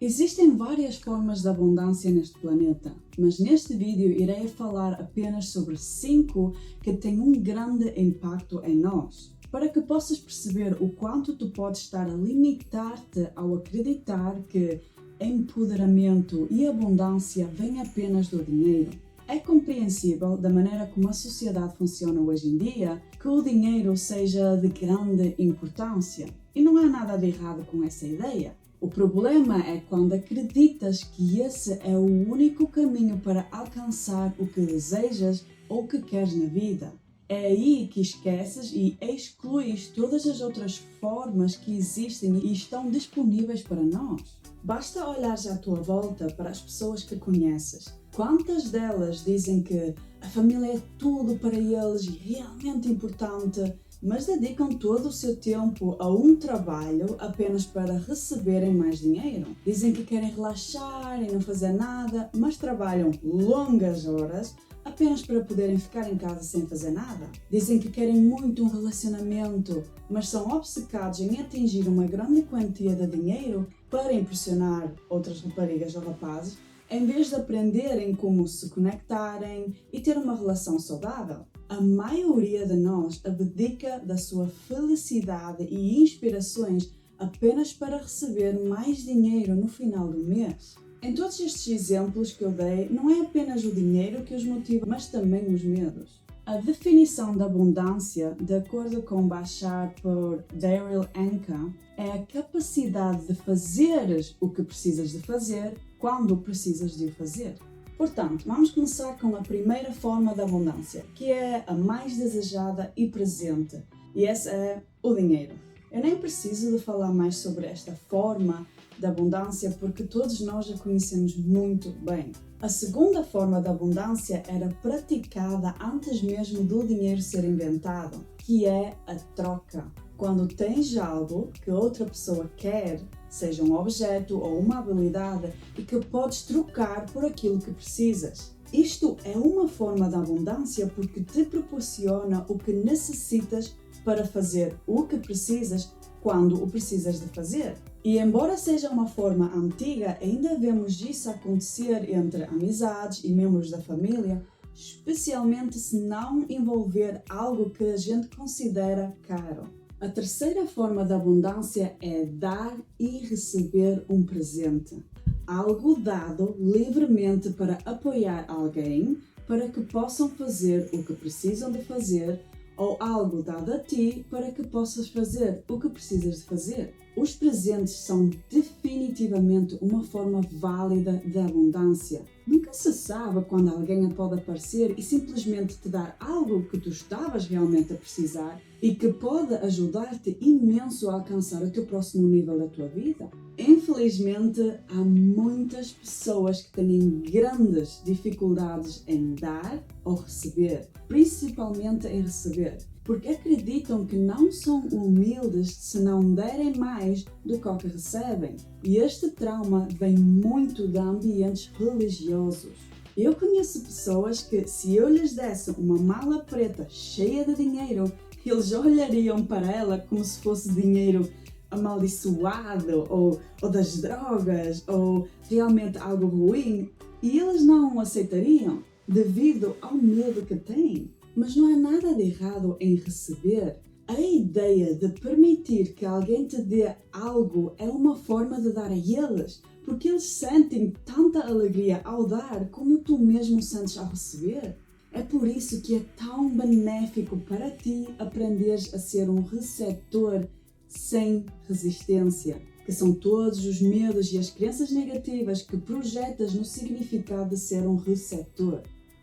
Existem várias formas de abundância neste planeta, mas neste vídeo irei falar apenas sobre 5 que têm um grande impacto em nós, para que possas perceber o quanto tu podes estar a limitar-te ao acreditar que empoderamento e abundância vêm apenas do dinheiro. É compreensível, da maneira como a sociedade funciona hoje em dia, que o dinheiro seja de grande importância, e não há nada de errado com essa ideia. O problema é quando acreditas que esse é o único caminho para alcançar o que desejas ou que queres na vida. É aí que esqueces e excluís todas as outras formas que existem e estão disponíveis para nós. Basta olhares à tua volta para as pessoas que conheces. Quantas delas dizem que a família é tudo para eles e realmente importante, mas dedicam todo o seu tempo a um trabalho apenas para receberem mais dinheiro? Dizem que querem relaxar e não fazer nada, mas trabalham longas horas apenas para poderem ficar em casa sem fazer nada. Dizem que querem muito um relacionamento, mas são obcecados em atingir uma grande quantia de dinheiro para impressionar outras raparigas ou rapazes, em vez de aprenderem como se conectarem e ter uma relação saudável. A maioria de nós abdica da sua felicidade e inspirações apenas para receber mais dinheiro no final do mês. Em todos estes exemplos que eu dei, não é apenas o dinheiro que os motiva, mas também os medos. A definição da abundância, de acordo com Bashar por Daryl Anka, é a capacidade de fazeres o que precisas de fazer quando precisas de o fazer. Portanto, vamos começar com a primeira forma da abundância, que é a mais desejada e presente, e essa é o dinheiro. Eu nem preciso de falar mais sobre esta forma de abundância porque todos nós a conhecemos muito bem. A segunda forma da abundância era praticada antes mesmo do dinheiro ser inventado, que é a troca. Quando tens algo que outra pessoa quer, seja um objeto ou uma habilidade, e que podes trocar por aquilo que precisas. Isto é uma forma de abundância porque te proporciona o que necessitas para fazer o que precisas quando o precisas de fazer. E embora seja uma forma antiga, ainda vemos isso acontecer entre amizades e membros da família, especialmente se não envolver algo que a gente considera caro. A terceira forma de abundância é dar e receber um presente. Algo dado livremente para apoiar alguém para que possam fazer o que precisam de fazer, ou algo dado a ti para que possas fazer o que precisas de fazer. Os presentes são definitivamente uma forma válida de abundância. Nunca se sabe quando alguém pode aparecer e simplesmente te dar algo que tu estavas realmente a precisar e que pode ajudar-te imenso a alcançar o teu próximo nível da tua vida. Infelizmente, há muitas pessoas que têm grandes dificuldades em dar ou receber, principalmente em receber, porque acreditam que não são humildes se não derem mais do que o que recebem. E este trauma vem muito de ambientes religiosos. Eu conheço pessoas que, se eu lhes desse uma mala preta cheia de dinheiro, eles olhariam para ela como se fosse dinheiro amaldiçoado ou das drogas ou realmente algo ruim, e eles não o aceitariam devido ao medo que têm. Mas não há nada de errado em receber. A ideia de permitir que alguém te dê algo é uma forma de dar a eles, porque eles sentem tanta alegria ao dar como tu mesmo sentes ao receber. É por isso que é tão benéfico para ti aprenderes a ser um receptor sem resistência, que são todos os medos e as crenças negativas que projetas no significado de ser um receptor.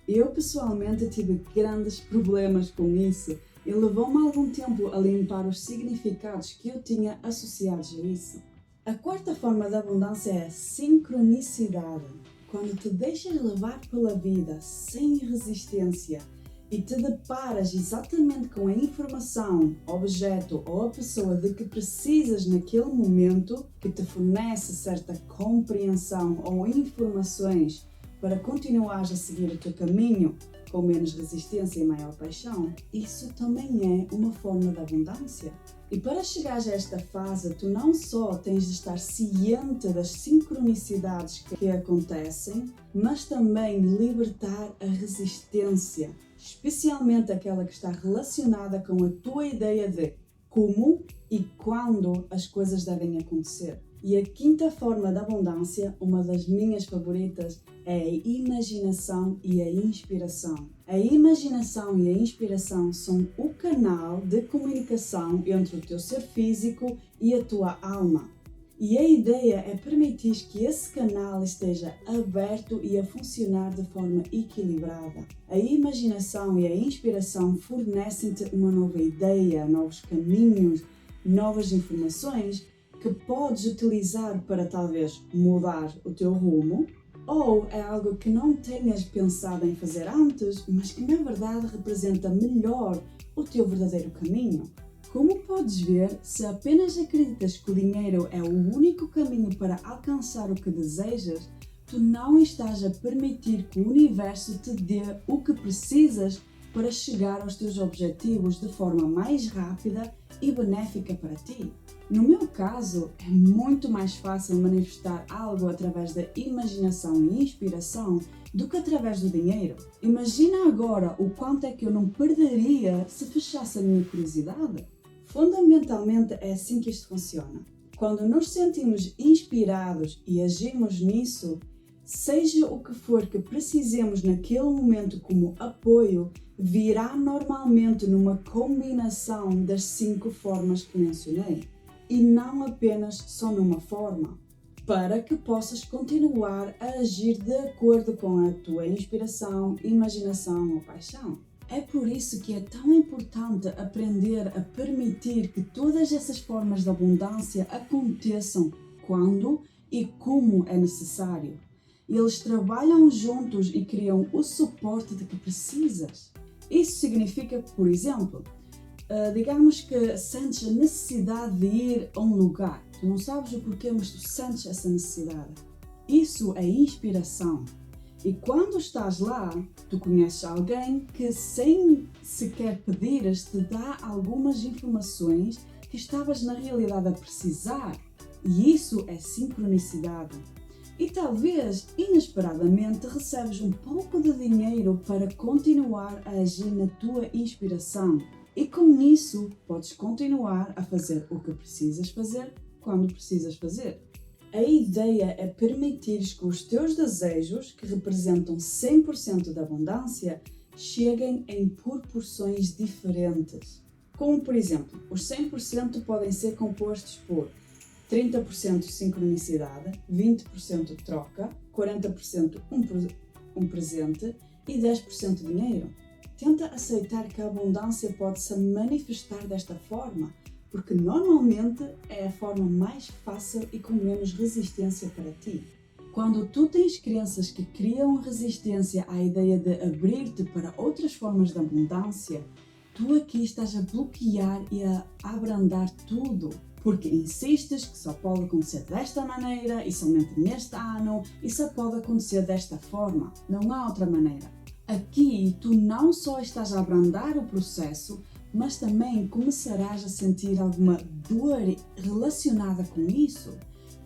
Eu pessoalmente tive grandes problemas com isso e levou-me algum tempo a limpar os significados que eu tinha associados a isso. A quarta forma da abundância é a sincronicidade. Quando te deixas levar pela vida sem resistência e te deparas exatamente com a informação, objeto ou a pessoa de que precisas naquele momento, que te fornece certa compreensão ou informações para continuares a seguir o teu caminho, com menos resistência e maior paixão, isso também é uma forma de abundância. E para chegares a esta fase, tu não só tens de estar ciente das sincronicidades que acontecem, mas também libertar a resistência, especialmente aquela que está relacionada com a tua ideia de como e quando as coisas devem acontecer. E a quinta forma da abundância, uma das minhas favoritas, é a imaginação e a inspiração. A imaginação e a inspiração são o canal de comunicação entre o teu ser físico e a tua alma. E a ideia é permitir que esse canal esteja aberto e a funcionar de forma equilibrada. A imaginação e a inspiração fornecem-te uma nova ideia, novos caminhos, novas informações que podes utilizar para talvez mudar o teu rumo, ou é algo que não tenhas pensado em fazer antes, mas que na verdade representa melhor o teu verdadeiro caminho. Como podes ver, se apenas acreditas que o dinheiro é o único caminho para alcançar o que desejas, tu não estás a permitir que o universo te dê o que precisas para chegar aos teus objetivos de forma mais rápida e benéfica para ti. No meu caso, é muito mais fácil manifestar algo através da imaginação e inspiração do que através do dinheiro. Imagina agora o quanto é que eu não perderia se fechasse a minha curiosidade. Fundamentalmente é assim que isto funciona. Quando nos sentimos inspirados e agimos nisso, seja o que for que precisemos naquele momento como apoio, virá normalmente numa combinação das 5 formas que mencionei, e não apenas só numa forma, para que possas continuar a agir de acordo com a tua inspiração, imaginação ou paixão. É por isso que é tão importante aprender a permitir que todas essas formas de abundância aconteçam quando e como é necessário. Eles trabalham juntos e criam o suporte de que precisas. Isso significa que, por exemplo, digamos que sentes a necessidade de ir a um lugar. Tu não sabes o porquê, mas tu sentes essa necessidade. Isso é inspiração. E quando estás lá, tu conheces alguém que, sem sequer pedires, te dá algumas informações que estavas na realidade a precisar. E isso é sincronicidade. E talvez, inesperadamente, recebes um pouco de dinheiro para continuar a agir na tua inspiração. E com isso, podes continuar a fazer o que precisas fazer, quando precisas fazer. A ideia é permitires que os teus desejos, que representam 100% da abundância, cheguem em proporções diferentes. Como, por exemplo, os 100% podem ser compostos por 30% sincronicidade, 20% troca, 40% um presente e 10% dinheiro. Tenta aceitar que a abundância pode se manifestar desta forma, porque normalmente é a forma mais fácil e com menos resistência para ti. Quando tu tens crenças que criam resistência à ideia de abrir-te para outras formas de abundância, tu aqui estás a bloquear e a abrandar tudo, porque insistes que só pode acontecer desta maneira e somente neste ano e só pode acontecer desta forma, não há outra maneira. Aqui tu não só estás a abrandar o processo, mas também começarás a sentir alguma dor relacionada com isso.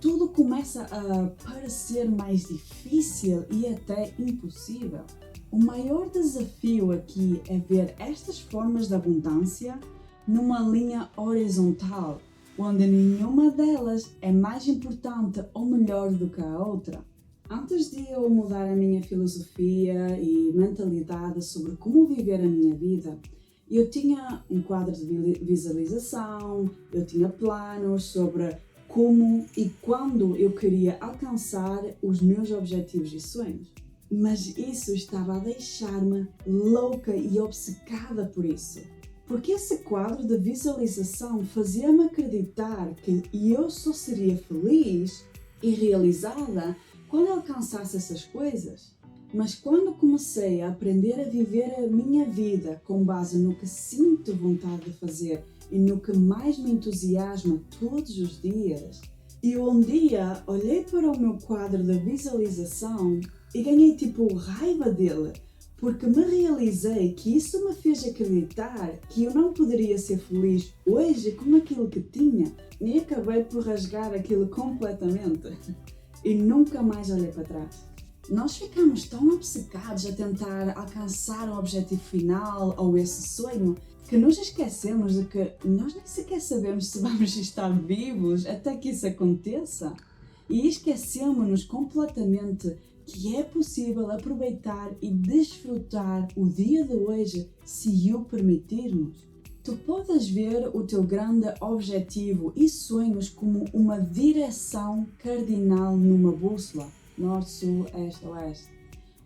Tudo começa a parecer mais difícil e até impossível. O maior desafio aqui é ver estas formas de abundância numa linha horizontal, onde nenhuma delas é mais importante ou melhor do que a outra. Antes de eu mudar a minha filosofia e mentalidade sobre como viver a minha vida, eu tinha um quadro de visualização, eu tinha planos sobre como e quando eu queria alcançar os meus objetivos e sonhos. Mas isso estava a deixar-me louca e obcecada por isso. Porque esse quadro de visualização fazia-me acreditar que eu só seria feliz e realizada quando alcançasse essas coisas. Mas quando comecei a aprender a viver a minha vida com base no que sinto vontade de fazer e no que mais me entusiasma todos os dias, eu um dia olhei para o meu quadro de visualização e ganhei raiva dele, porque me realizei que isso me fez acreditar que eu não poderia ser feliz hoje com aquilo que tinha e acabei por rasgar aquilo completamente e nunca mais olhei para trás. Nós ficamos tão obcecados a tentar alcançar o objetivo final ou esse sonho que nos esquecemos de que nós nem sequer sabemos se vamos estar vivos até que isso aconteça. E esquecemos-nos completamente que é possível aproveitar e desfrutar o dia de hoje se o permitirmos. Tu podes ver o teu grande objetivo e sonhos como uma direção cardinal numa bússola, norte, sul, este, oeste,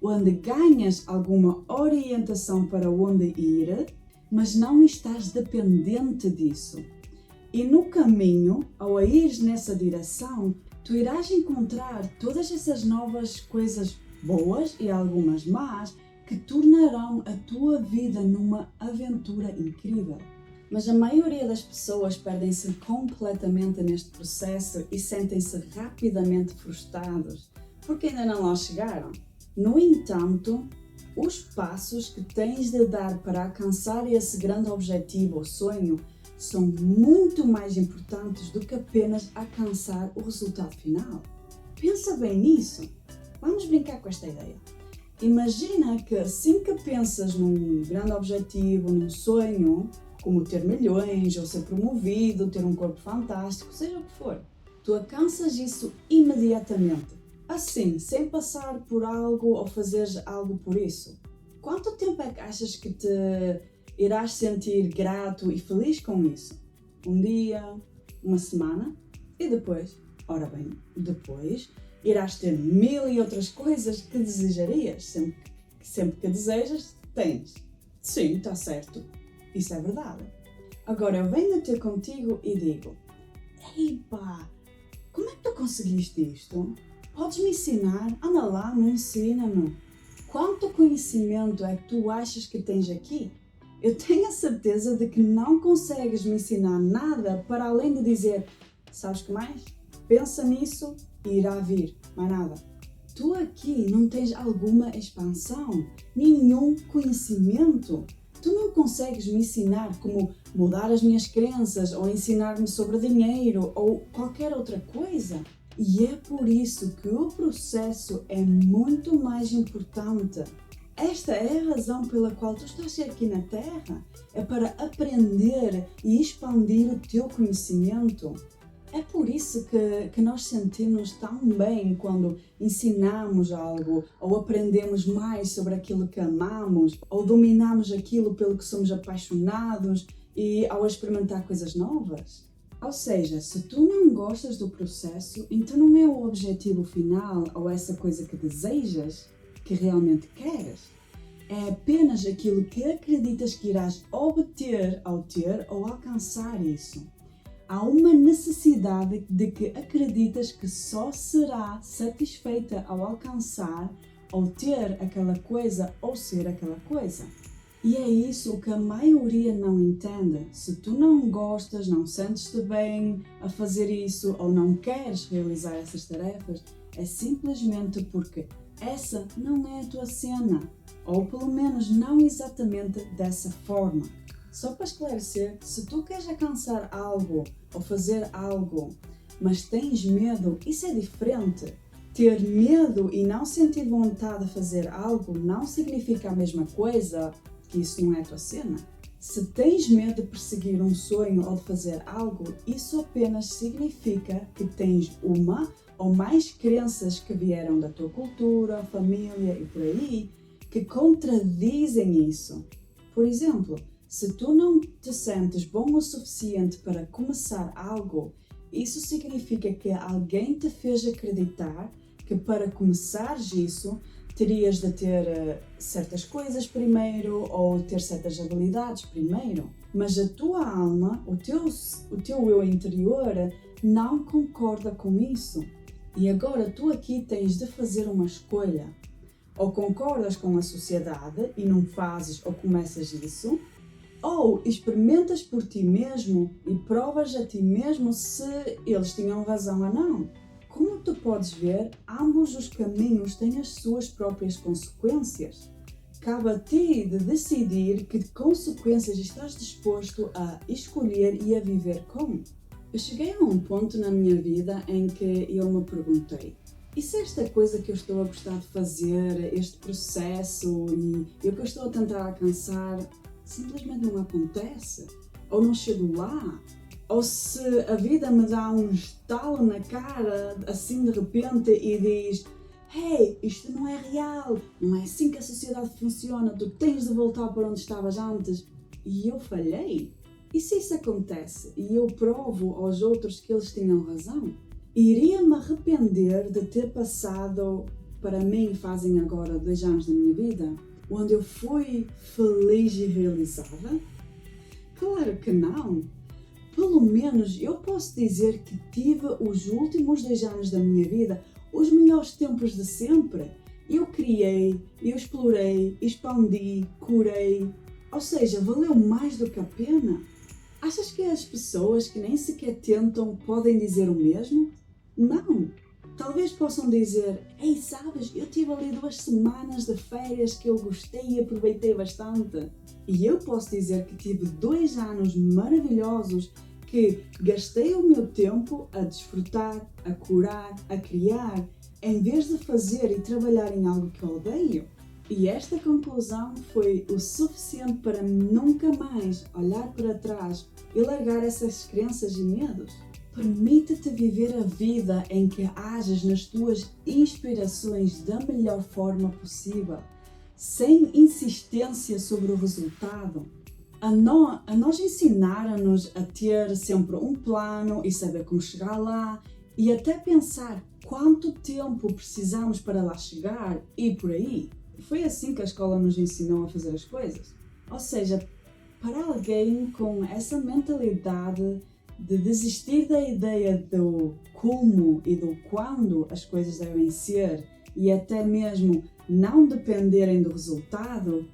onde ganhas alguma orientação para onde ir, mas não estás dependente disso. E no caminho, ao ires nessa direção, tu irás encontrar todas essas novas coisas boas e algumas más que tornarão a tua vida numa aventura incrível. Mas a maioria das pessoas perdem-se completamente neste processo e sentem-se rapidamente frustrados porque ainda não lá chegaram. No entanto, os passos que tens de dar para alcançar esse grande objetivo ou sonho são muito mais importantes do que apenas alcançar o resultado final. Pensa bem nisso. Vamos brincar com esta ideia. Imagina que assim que pensas num grande objetivo, num sonho, como ter milhões, ou ser promovido, ter um corpo fantástico, seja o que for, tu alcanças isso imediatamente. Assim, sem passar por algo ou fazeres algo por isso. Quanto tempo é que achas que te irás sentir grato e feliz com isso? Um dia? Uma semana? E depois? Ora bem, depois irás ter mil e outras coisas que desejarias. Sempre que desejas, tens. Sim, está certo. Isso é verdade. Agora eu venho ter contigo e digo: ei pá, como é que tu conseguiste isto? Podes me ensinar? Anda lá, me ensina-me. Quanto conhecimento é que tu achas que tens aqui? Eu tenho a certeza de que não consegues me ensinar nada para além de dizer: sabes que mais? Pensa nisso e irá vir. Mais nada. Tu aqui não tens alguma expansão, nenhum conhecimento. Tu não consegues me ensinar como mudar as minhas crenças ou ensinar-me sobre dinheiro ou qualquer outra coisa. E é por isso que o processo é muito mais importante. Esta é a razão pela qual tu estás aqui na Terra. É para aprender e expandir o teu conhecimento. É por isso que nós sentimos tão bem quando ensinamos algo, ou aprendemos mais sobre aquilo que amamos, ou dominamos aquilo pelo que somos apaixonados e ao experimentar coisas novas. Ou seja, se tu não gostas do processo, então não é o objetivo final ou essa coisa que desejas, que realmente queres. É apenas aquilo que acreditas que irás obter ao ter ou alcançar isso. Há uma necessidade de que acreditas que só será satisfeita ao alcançar ou ter aquela coisa ou ser aquela coisa. E é isso que a maioria não entende. Se tu não gostas, não sentes-te bem a fazer isso ou não queres realizar essas tarefas, é simplesmente porque essa não é a tua cena, ou pelo menos não exatamente dessa forma. Só para esclarecer, se tu queres alcançar algo ou fazer algo, mas tens medo, isso é diferente. Ter medo e não sentir vontade de fazer algo não significa a mesma coisa, que isso não é a tua cena. Se tens medo de perseguir um sonho ou de fazer algo, isso apenas significa que tens uma ou mais crenças que vieram da tua cultura, família e por aí, que contradizem isso. Por exemplo, se tu não te sentes bom o suficiente para começar algo, isso significa que alguém te fez acreditar que para começares isso, terias de ter certas coisas primeiro ou ter certas habilidades primeiro. Mas a tua alma, o teu eu interior, não concorda com isso. E agora tu aqui tens de fazer uma escolha. Ou concordas com a sociedade e não fazes ou começas isso, ou experimentas por ti mesmo e provas a ti mesmo se eles tinham razão ou não. Como tu podes ver, ambos os caminhos têm as suas próprias consequências. cabe a ti de decidir que consequências estás disposto a escolher e a viver com. Eu cheguei a um ponto na minha vida em que eu me perguntei: e se esta coisa que eu estou a gostar de fazer, este processo e o que eu estou a tentar alcançar, simplesmente não acontece? Ou não chego lá? Ou se a vida me dá um estalo na cara, assim de repente, e diz: hey, isto não é real, não é assim que a sociedade funciona, tu tens de voltar para onde estavas antes. E eu falhei. E se isso acontece e eu provo aos outros que eles tinham razão? Iria-me arrepender de ter passado, para mim fazem agora 2 anos da minha vida, onde eu fui feliz e realizada? Claro que não. Pelo menos eu posso dizer que tive os últimos 2 anos da minha vida os melhores tempos de sempre. Eu criei, eu explorei, expandi, curei. Ou seja, valeu mais do que a pena. Achas que as pessoas que nem sequer tentam podem dizer o mesmo? Não. Talvez possam dizer: ei, sabes, eu tive ali 2 semanas de férias que eu gostei e aproveitei bastante. E eu posso dizer que tive 2 anos maravilhosos que gastei o meu tempo a desfrutar, a curar, a criar, em vez de fazer e trabalhar em algo que eu odeio. E esta conclusão foi o suficiente para nunca mais olhar para trás e largar essas crenças e medos. Permite-te viver a vida em que ages nas tuas inspirações da melhor forma possível, sem insistência sobre o resultado. A nós ensinaram-nos a ter sempre um plano e saber como chegar lá e até pensar quanto tempo precisamos para lá chegar e por aí. Foi assim que a escola nos ensinou a fazer as coisas. Ou seja, para alguém com essa mentalidade de desistir da ideia do como e do quando as coisas devem ser e até mesmo não dependerem do resultado,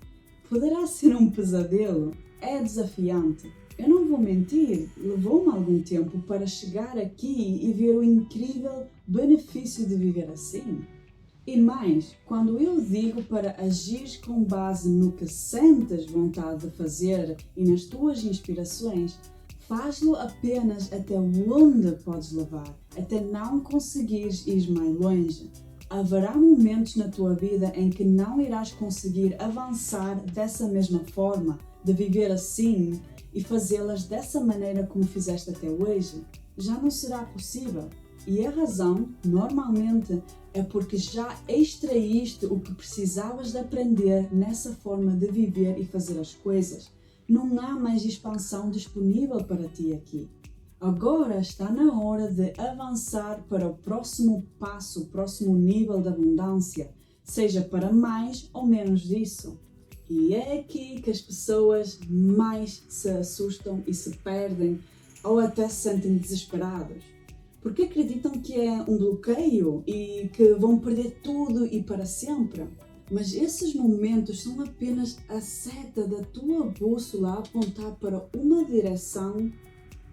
poderá ser um pesadelo. É desafiante. Eu não vou mentir, levou-me algum tempo para chegar aqui e ver o incrível benefício de viver assim. E mais, quando eu digo para agir com base no que sentes vontade de fazer e nas tuas inspirações, faz-lo apenas até onde podes levar, até não conseguires ir mais longe. Haverá momentos na tua vida em que não irás conseguir avançar dessa mesma forma, de viver assim e fazê-las dessa maneira como fizeste até hoje. Já não será possível. E a razão, normalmente, é porque já extraíste o que precisavas de aprender nessa forma de viver e fazer as coisas. Não há mais expansão disponível para ti aqui. Agora está na hora de avançar para o próximo passo, o próximo nível de abundância, seja para mais ou menos disso. E é aqui que as pessoas mais se assustam e se perdem ou até se sentem desesperados. Porque acreditam que é um bloqueio e que vão perder tudo e para sempre. Mas esses momentos são apenas a seta da tua bússola a apontar para uma direção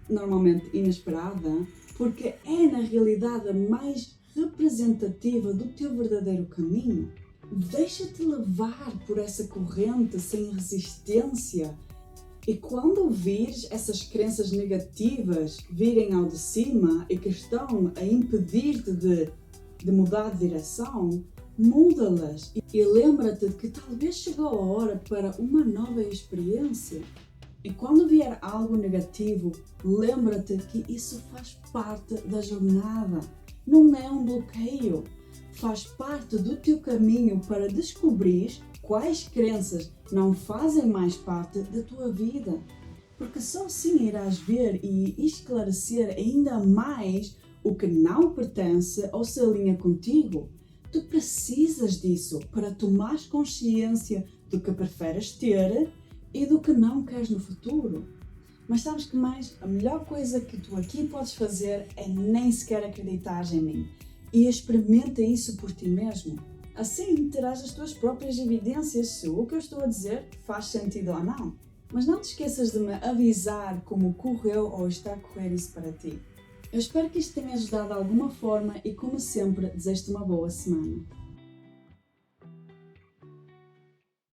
normalmente inesperada, porque é na realidade a mais representativa do teu verdadeiro caminho. Deixa-te levar por essa corrente sem resistência e quando vires essas crenças negativas virem ao de cima e que estão a impedir-te de mudar de direção, muda-las e lembra-te que talvez chegou a hora para uma nova experiência. E quando vier algo negativo, lembra-te que isso faz parte da jornada, não é um bloqueio. Faz parte do teu caminho para descobrir quais crenças não fazem mais parte da tua vida. Porque só assim irás ver e esclarecer ainda mais o que não pertence ou se alinha contigo. Tu precisas disso para tomares consciência do que preferes ter e do que não queres no futuro. Mas sabes que mais? A melhor coisa que tu aqui podes fazer é nem sequer acreditar em mim. E experimenta isso por ti mesmo. Assim terás as tuas próprias evidências se o que eu estou a dizer faz sentido ou não. Mas não te esqueças de me avisar como correu ou está a correr isso para ti. Eu espero que isto tenha ajudado de alguma forma e, como sempre, desejo-te uma boa semana.